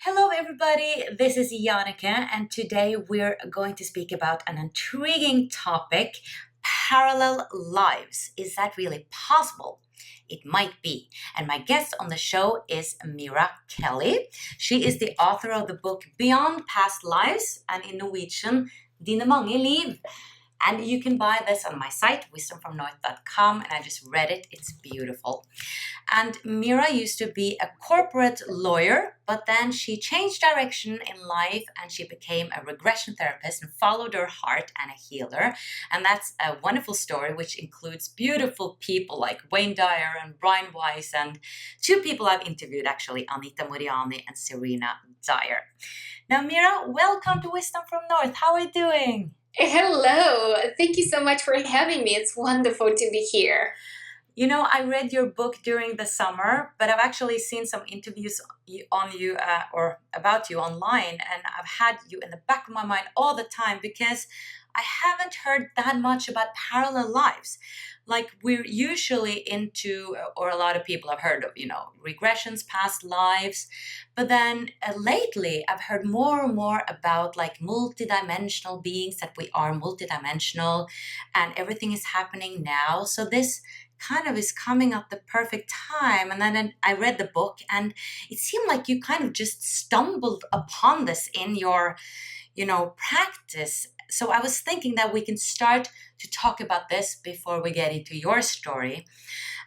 Hello, everybody. This is Jannica, and today we're going to speak about an intriguing topic: parallel lives. Is that really possible? It might be. And my guest on the show is Mira Kelley. She is the author of the book Beyond Past Lives, and in Norwegian, Dine mange liv. And you can buy this on my site, wisdomfromnorth.com, and I just read it. It's beautiful. And Mira used to be a corporate lawyer, but then she changed direction in life and she became a regression therapist and followed her heart and a healer. And that's a wonderful story, which includes beautiful people like Wayne Dyer and Brian Weiss, and two people I've interviewed actually, Anita Moriani and Serena Dyer. Now, Mira, welcome to Wisdom from North. How are you doing? Hello. Thank you so much for having me. It's wonderful to be here. You know, I read your book during the summer, but I've actually seen some interviews on you or about you online, and I've had you in the back of my mind all the time because I haven't heard that much about parallel lives. Like we're usually into, or a lot of people have heard of, regressions, past lives. But then lately, I've heard more and more about like multidimensional beings, that we are multidimensional and everything is happening now. So this kind of is coming at the perfect time. And then I read the book and it seemed like you kind of just stumbled upon this in your, practice. So I was thinking that we can start to talk about this before we get into your story.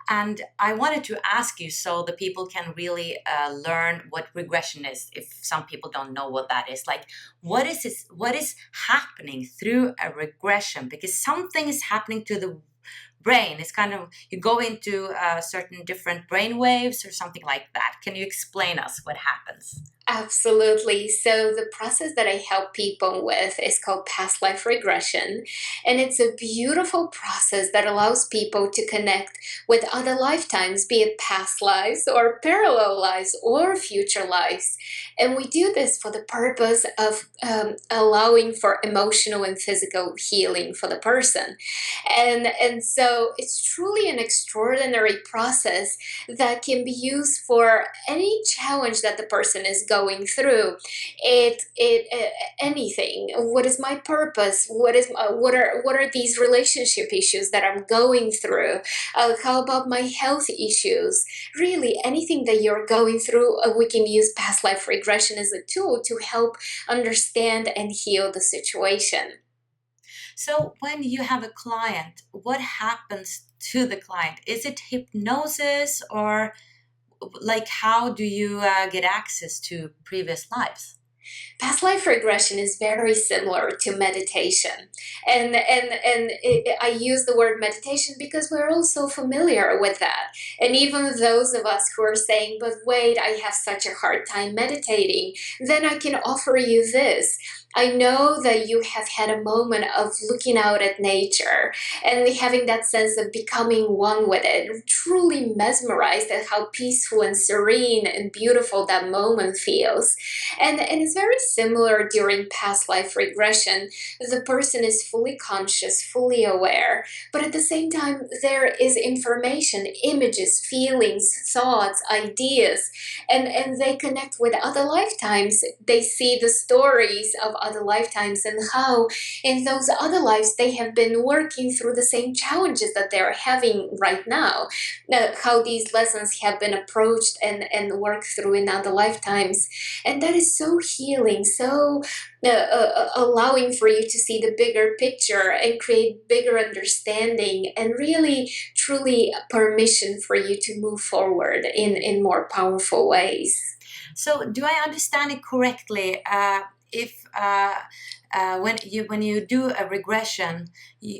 And I wanted to ask you so the people can really learn what regression is, if some people don't know what that is. Like, what is this? What is happening through a regression? Because something is happening to the brain. It's kind of, you go into certain different brain waves or something like that. Can you explain us what happens? Absolutely. So the process that I help people with is called past life regression. And it's a beautiful process that allows people to connect with other lifetimes, be it past lives or parallel lives or future lives. And we do this for the purpose of allowing for emotional and physical healing for the person. And so it's truly an extraordinary process that can be used for any challenge that the person is going through. Anything. What is my purpose? What are these relationship issues that I'm going through? How about my health issues? Really, anything that you're going through, we can use past life regression as a tool to help understand and heal the situation. So when you have a client, what happens to the client? Is it hypnosis, or like how do you get access to previous lives? Past life regression is very similar to meditation, I use the word meditation because we're all so familiar with that. And even those of us who are saying, "But wait, I have such a hard time meditating," then I can offer you this. I know that you have had a moment of looking out at nature and having that sense of becoming one with it, truly mesmerized at how peaceful and serene and beautiful that moment feels. And it's very similar during past life regression. The person is fully conscious, fully aware, but at the same time, there is information, images, feelings, thoughts, ideas, and they connect with other lifetimes. They see the stories of other lifetimes and how in those other lives they have been working through the same challenges that they're having right now. How these lessons have been approached and worked through in other lifetimes. And that is so healing, so allowing for you to see the bigger picture and create bigger understanding and really, truly permission for you to move forward in more powerful ways. So do I understand it correctly? If when you do a regression,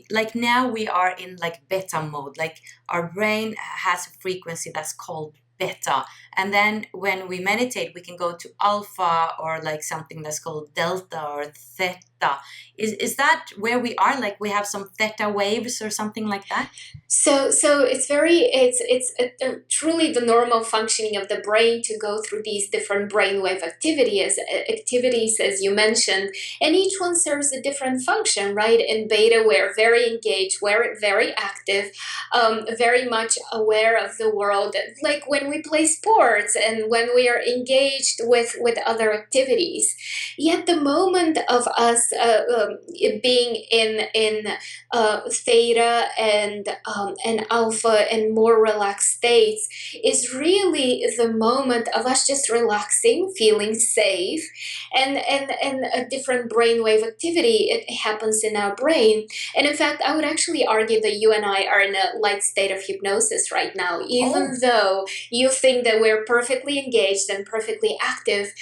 like now we are in like beta mode, like our brain has a frequency that's called beta, and then when we meditate we can go to alpha, or like something that's called delta or theta. Is that where we are, like we have some theta waves or something like that? So it's truly the normal functioning of the brain to go through these different brainwave activities, as you mentioned, and each one serves a different function, right? In beta, we're very engaged, we're very active, very much aware of the world. Like when when we play sports and when we are engaged with other activities. Yet the moment of us being in theta and alpha and more relaxed states is really the moment of us just relaxing, feeling safe, and a different brainwave activity it happens in our brain. And in fact, I would actually argue that you and I are in a light state of hypnosis right now, even though you think that we're perfectly engaged and perfectly active.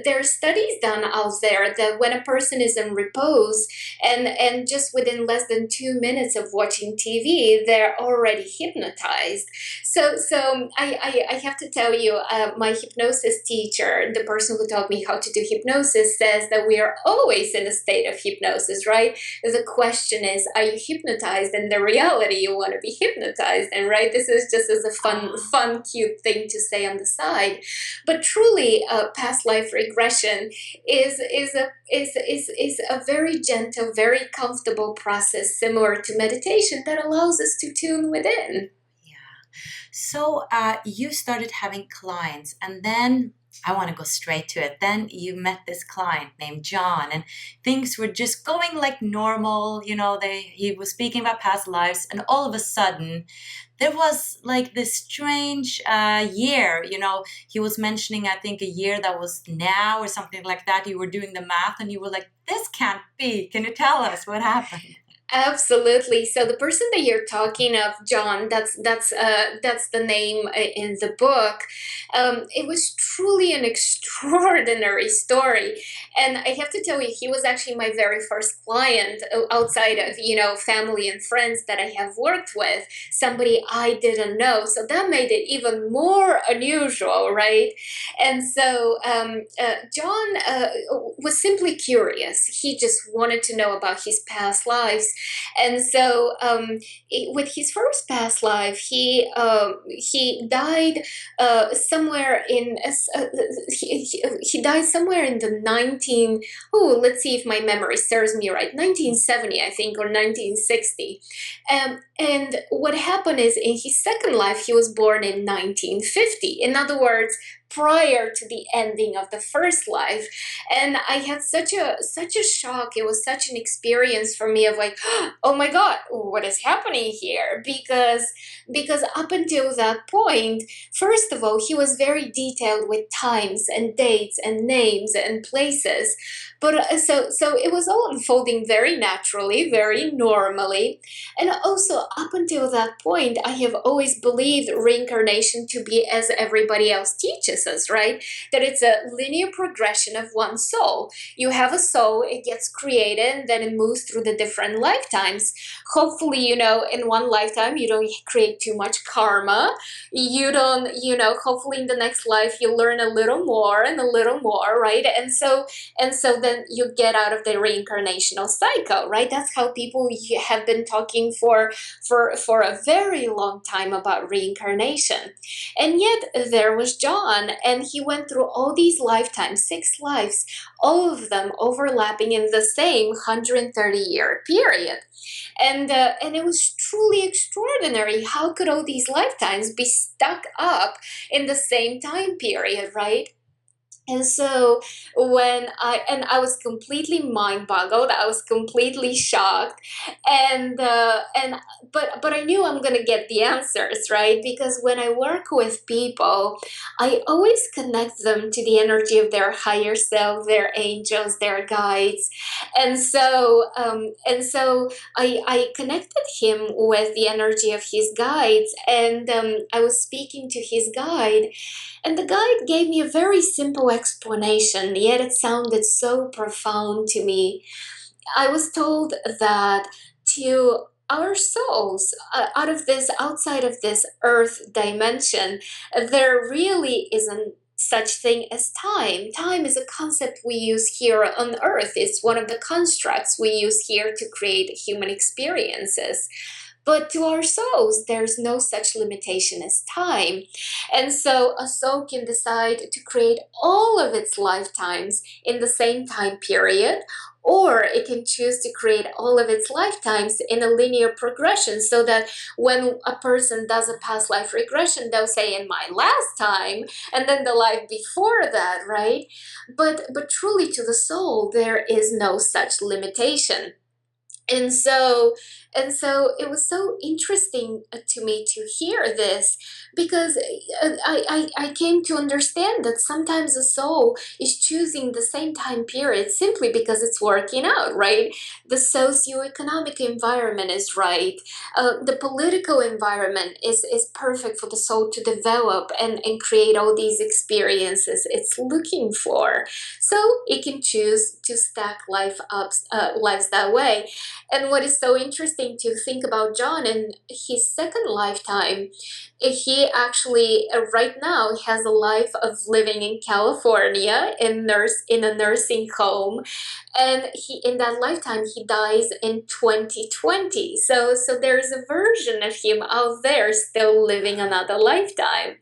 There are studies done out there that when a person is in repose and just within less than 2 minutes of watching TV, they're already hypnotized. So I have to tell you, my hypnosis teacher, the person who taught me how to do hypnosis, says that we are always in a state of hypnosis, right? The question is, are you hypnotized? And the reality, you want to be hypnotized. And right, this is just as a fun, cute thing to say on the side. But truly, past life regression is a very gentle, very comfortable process, similar to meditation, that allows us to tune within. So you started having clients, and then I want to go straight to it. Then you met this client named John, and things were just going like normal. You know, he was speaking about past lives, and all of a sudden, there was like this strange year. You know, he was mentioning, I think, a year that was now or something like that. You were doing the math, and you were like, "This can't be." Can you tell us what happened? Absolutely. So the person that you're talking of, John, that's the name in the book. It was truly an extraordinary story, and I have to tell you, he was actually my very first client outside of family and friends that I have worked with. Somebody I didn't know, so that made it even more unusual, right? And so John was simply curious. He just wanted to know about his past lives. And so, with his first past life, he died somewhere in he died somewhere in the 19. Oh, let's see if my memory serves me right. 1970, I think, or 1960. And what happened is, in his second life, he was born in 1950. In other words, prior to the ending of the first life. And I had such a shock. It was such an experience for me of like, oh my God, what is happening here? Because up until that point, first of all, he was very detailed with times and dates and names and places. But so it was all unfolding very naturally, very normally. And also, up until that point, I have always believed reincarnation to be as everybody else teaches us, right? That it's a linear progression of one soul. You have a soul, it gets created, and then it moves through the different lifetimes. Hopefully, in one lifetime, you don't create too much karma. You don't, hopefully in the next life, you learn a little more and a little more, right? And so then you get out of the reincarnational cycle, right? That's how people have been talking for a very long time about reincarnation. And yet there was John, and he went through all these lifetimes, 6 lives, all of them overlapping in the same 130-year period. And it was truly extraordinary. How could all these lifetimes be stuck up in the same time period, right? And so I was completely mind boggled, I was completely shocked, but I knew I'm gonna get the answers, right? Because when I work with people, I always connect them to the energy of their higher self, their angels, their guides, and so I connected him with the energy of his guides, and I was speaking to his guide. And the guide gave me a very simple explanation, yet it sounded so profound to me. I was told that to our souls, outside of this earth dimension, there really isn't such thing as time. Time is a concept we use here on earth. It's one of the constructs we use here to create human experiences. But to our souls, there's no such limitation as time. And so a soul can decide to create all of its lifetimes in the same time period, or it can choose to create all of its lifetimes in a linear progression, so that when a person does a past life regression, they'll say, in my last time, and then the life before that, right? But truly, to the soul, there is no such limitation. And so and so it was so interesting to me to hear this, because I came to understand that sometimes the soul is choosing the same time period simply because it's working out, right? The socioeconomic environment is right. The political environment is perfect for the soul to develop and create all these experiences it's looking for. So it can choose to stack lives that way. And what is so interesting to think about John in his second lifetime, he actually right now has a life of living in California in a nursing home, and he in that lifetime he dies in 2020. So there's a version of him out there still living another lifetime.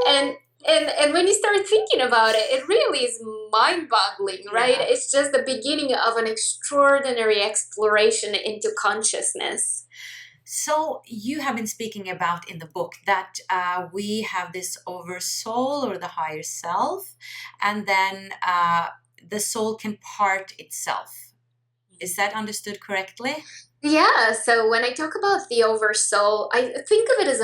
And and when you start thinking about it, it really is mind-boggling, right? Yeah. It's just the beginning of an extraordinary exploration into consciousness. So you have been speaking about in the book that we have this oversoul or the higher self, and then the soul can part itself. Is that understood correctly? Yeah, so when I talk about the oversoul, I think of it as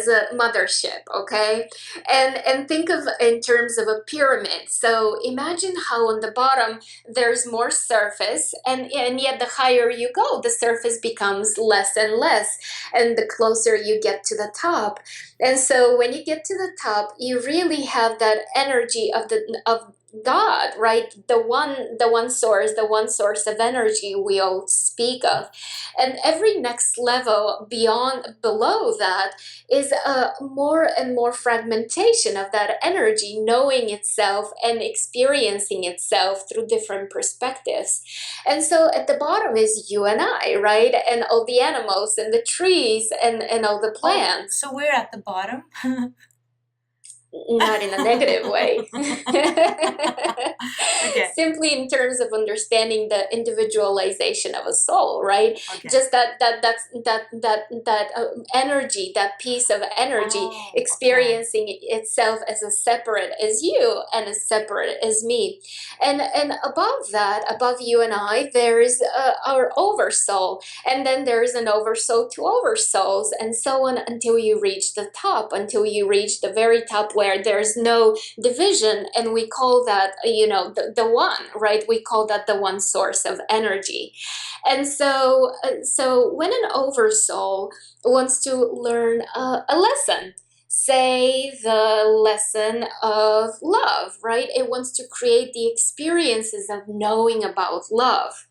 a mothership, okay? And think of in terms of a pyramid. So imagine how on the bottom there's more surface, and yet the higher you go, the surface becomes less and less, and the closer you get to the top. And so when you get to the top, you really have that energy of God, right? The one source of energy we all speak of. And every next level below that is a more and more fragmentation of that energy, knowing itself and experiencing itself through different perspectives. And so at the bottom is you and I, right? And all the animals and the trees and all the Oh, plants. so we're at the bottom. Not in a negative way. Okay. Simply in terms of understanding the individualization of a soul, right? Okay. Just that energy, that piece of energy, Oh, okay. experiencing itself as a separate as you and as separate as me. And above that, above you and I, there is our oversoul, and then there is an oversoul to oversouls, and so on until you reach the top, until you reach the very top where there's no division, and we call that, the one, right? We call that the one source of energy. And so when an oversoul wants to learn a lesson, say the lesson of love, right? It wants to create the experiences of knowing about love.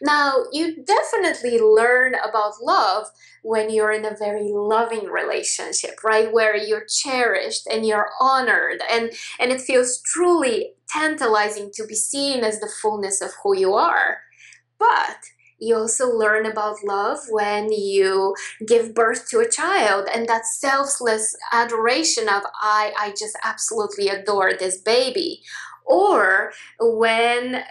Now, you definitely learn about love when you're in a very loving relationship, right? Where you're cherished and you're honored, and it feels truly tantalizing to be seen as the fullness of who you are. But you also learn about love when you give birth to a child, and that selfless adoration of I just absolutely adore this baby. Or when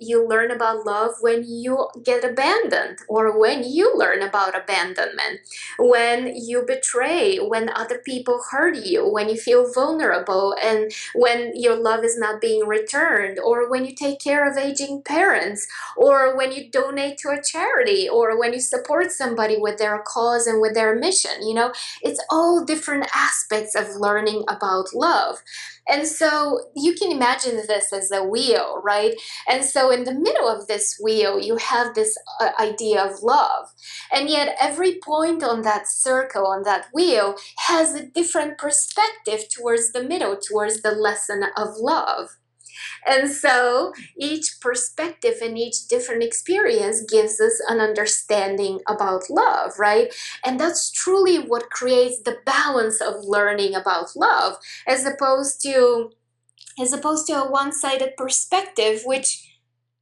you learn about love when you get abandoned, or when you learn about abandonment, when you betray, when other people hurt you, when you feel vulnerable, and when your love is not being returned, or when you take care of aging parents, or when you donate to a charity, or when you support somebody with their cause and with their mission. It's all different aspects of learning about love. And so you can imagine this as a wheel, right? And so in the middle of this wheel, you have this idea of love. And yet every point on that circle, on that wheel, has a different perspective towards the middle, towards the lesson of love. And so each perspective and each different experience gives us an understanding about love, right? And that's truly what creates the balance of learning about love, as opposed to a one-sided perspective, which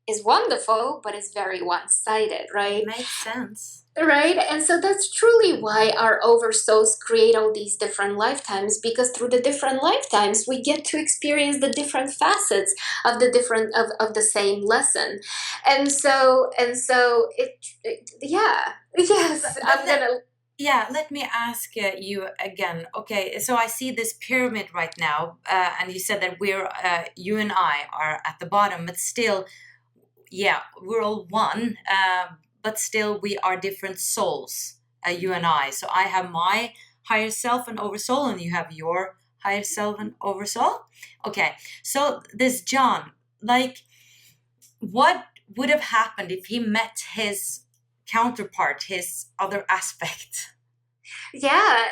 is wonderful, but it's very one-sided, right? Makes sense. Right? And so that's truly why our oversouls create all these different lifetimes, because through the different lifetimes, we get to experience the different facets of the different of the same lesson. And so yeah. Yes, I'm gonna. Yeah, let me ask you again. Okay, so I see this pyramid right now, and you said that you and I are at the bottom, but still, yeah, we're all one, but still we are different souls, you and I. So I have my higher self and oversoul, and you have your higher self and oversoul. Okay, so this John, like, what would have happened if he met his counterpart, his other aspect? Yeah,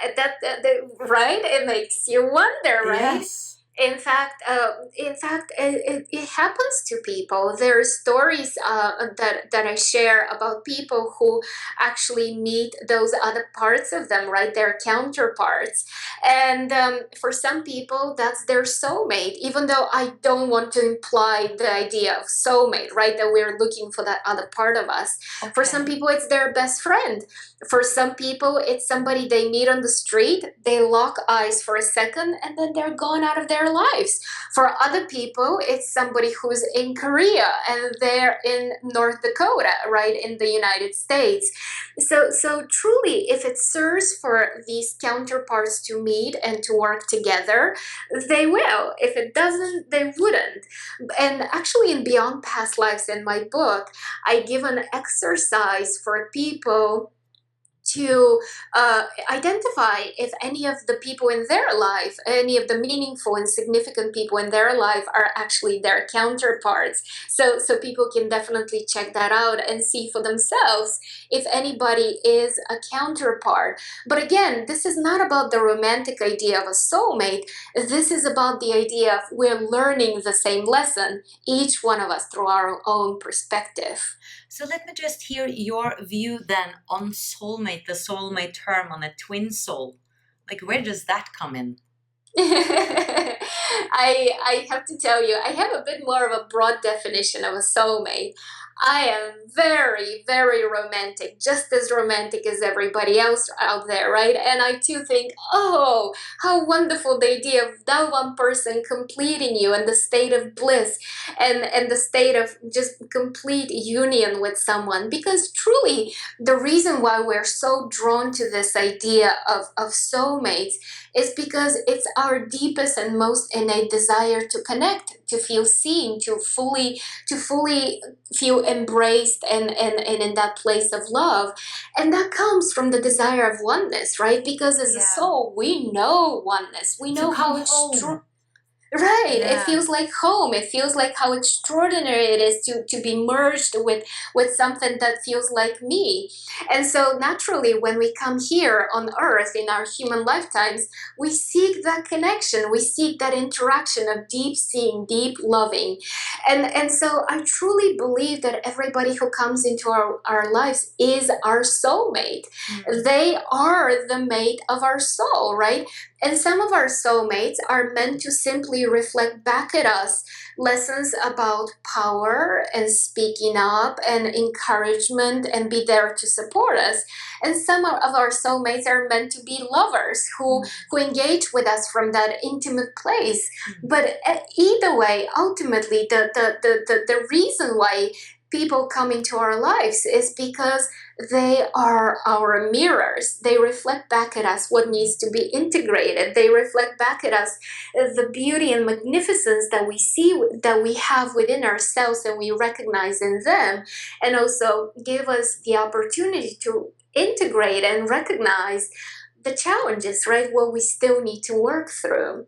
right. It makes you wonder, right? Yes. In fact, it happens to people. There are stories that I share about people who actually meet those other parts of them, right? Their counterparts. And for some people, that's their soulmate, even though I don't want to imply the idea of soulmate, right? That we're looking for that other part of us. For some people, it's their best friend. For some people, it's somebody they meet on the street, they lock eyes for a second, and then they're gone out of their lives. For other people, it's somebody who's in Korea and they're in North Dakota, right, in the United States. So truly, if it serves for these counterparts to meet and to work together, they will. If it doesn't, they wouldn't. And actually, in Beyond Past Lives, in my book, I give an exercise for people to identify if any of the people in their life, any of the meaningful and significant people in their life are actually their counterparts. So people can definitely check that out and see for themselves if anybody is a counterpart. But again, this is not about the romantic idea of a soulmate. This is about the idea of we're learning the same lesson, each one of us through our own perspective. So let me just hear your view then on soulmate, the soulmate term on a twin soul. Like, where does that come in? I have to tell you, I have a bit more of a broad definition of a soulmate. I am very, very romantic, just as romantic as everybody else out there, right? And I too think, oh, how wonderful the idea of that one person completing you in the state of bliss and the state of just complete union with someone. Because truly, the reason why we're so drawn to this idea of soulmates is because it's our deepest and most innate desire to connect, to feel seen, to fully feel embraced and in that place of love. And that comes from the desire of oneness, right? Because as a soul, we know oneness. We know how extraordinary. Right. It feels like home. It feels like how extraordinary it is to be merged with something that feels like me. And so naturally, when we come here on earth in our human lifetimes, we seek that connection. We seek that interaction of deep seeing, deep loving. And so I truly believe that everybody who comes into our lives is our soulmate. They are the mate of our soul, right? And some of our soulmates are meant to simply reflect back at us lessons about power and speaking up and encouragement and be there to support us. And some of our soulmates are meant to be lovers who engage with us from that intimate place. But either way, ultimately, the reason why people come into our lives is because they are our mirrors. They reflect back at us what needs to be integrated. They reflect back at us the beauty and magnificence that we see, that we have within ourselves and we recognize in them, and also give us the opportunity to integrate and recognize the challenges, right? What we still need to work through.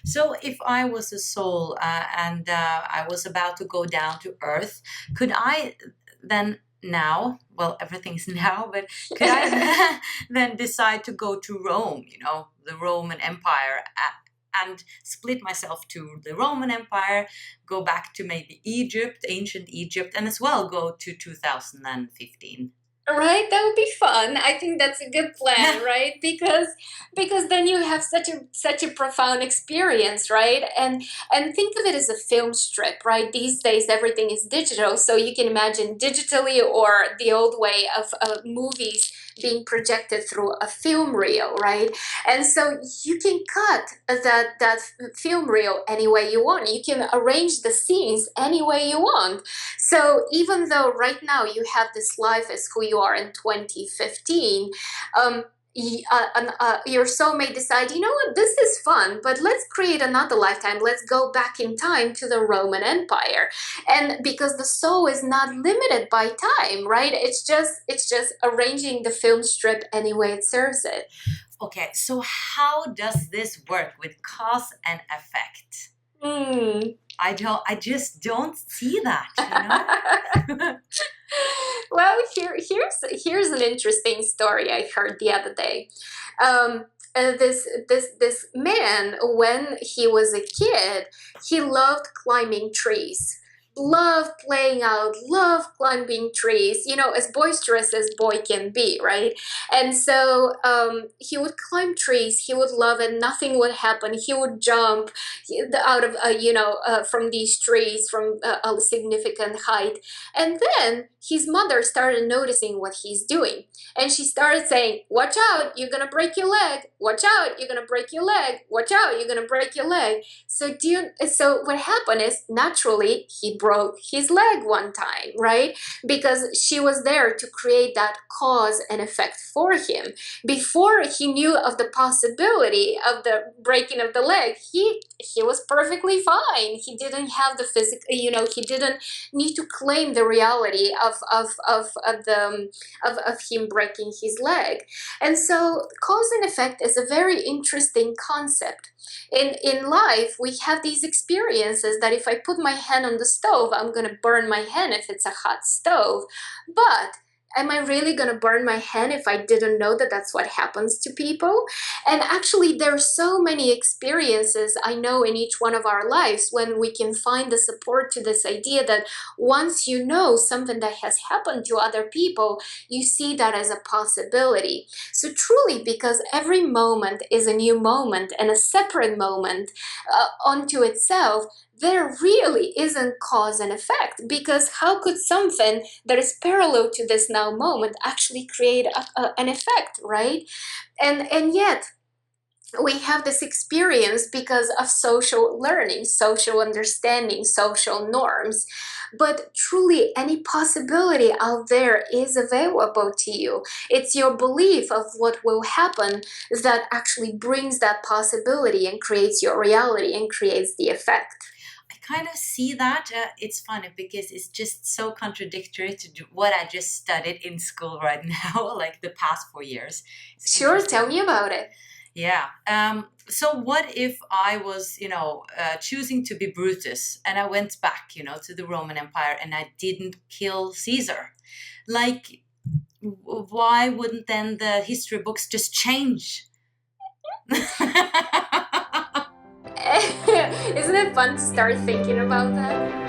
So if I was a soul and I was about to go down to earth, could I then now, well, everything's now, but could I then decide to go to Rome, the Roman Empire, and split myself to the Roman Empire, go back to maybe Egypt, ancient Egypt, and as well go to 2015? Right, that would be fun. I think that's a good plan, right? Because then you have such a profound experience, right? And think of it as a film strip, right? These days everything is digital, so you can imagine digitally or the old way of movies being projected through a film reel, right? And so you can cut that film reel any way you want. You can arrange the scenes any way you want. So even though right now you have this life as who you are in 2015, um, your soul may decide, you know what, this is fun, but let's create another lifetime. Let's go back in time to the Roman Empire. And because the soul is not limited by time, right? It's just arranging the film strip any way it serves it. Okay, so how does this work with cause and effect? Hmm. I just don't see that, you know? Well, here's an interesting story I heard the other day. This man, when he was a kid, he loved climbing trees, loved playing out, loved climbing trees. You know, as boisterous as boy can be, right? And so he would climb trees. He would love it. Nothing would happen. He would jump out of from these trees from a significant height. And then his mother started noticing what he's doing. And she started saying, watch out, you're going to break your leg. Watch out, you're going to break your leg. Watch out, you're going to break your leg. So what happened is, naturally, he broke his leg one time, right? Because she was there to create that cause and effect for him. Before he knew of the possibility of the breaking of the leg, he was perfectly fine. He didn't have the physical, he didn't need to claim the reality of him breaking his leg. And so cause and effect is a very interesting concept. In life, we have these experiences that if I put my hand on the stove, I'm going to burn my hand if it's a hot stove. But am I really going to burn my hand if I didn't know that that's what happens to people? And actually, there are so many experiences I know in each one of our lives when we can find the support to this idea that once you know something that has happened to other people, you see that as a possibility. So truly, because every moment is a new moment and a separate moment unto itself, there really isn't cause and effect, because how could something that is parallel to this now moment actually create an effect, right? And yet we have this experience because of social learning, social understanding, social norms. But truly, any possibility out there is available to you. It's your belief of what will happen that actually brings that possibility and creates your reality and creates the effect. I kind of see that. It's funny because it's just so contradictory to what I just studied in school right now, like the past 4 years. It's Sure, tell interesting. me about it. Yeah. So what if I was, choosing to be Brutus and I went back, to the Roman Empire and I didn't kill Caesar? Like, why wouldn't then the history books just change? Isn't it fun to start thinking about that?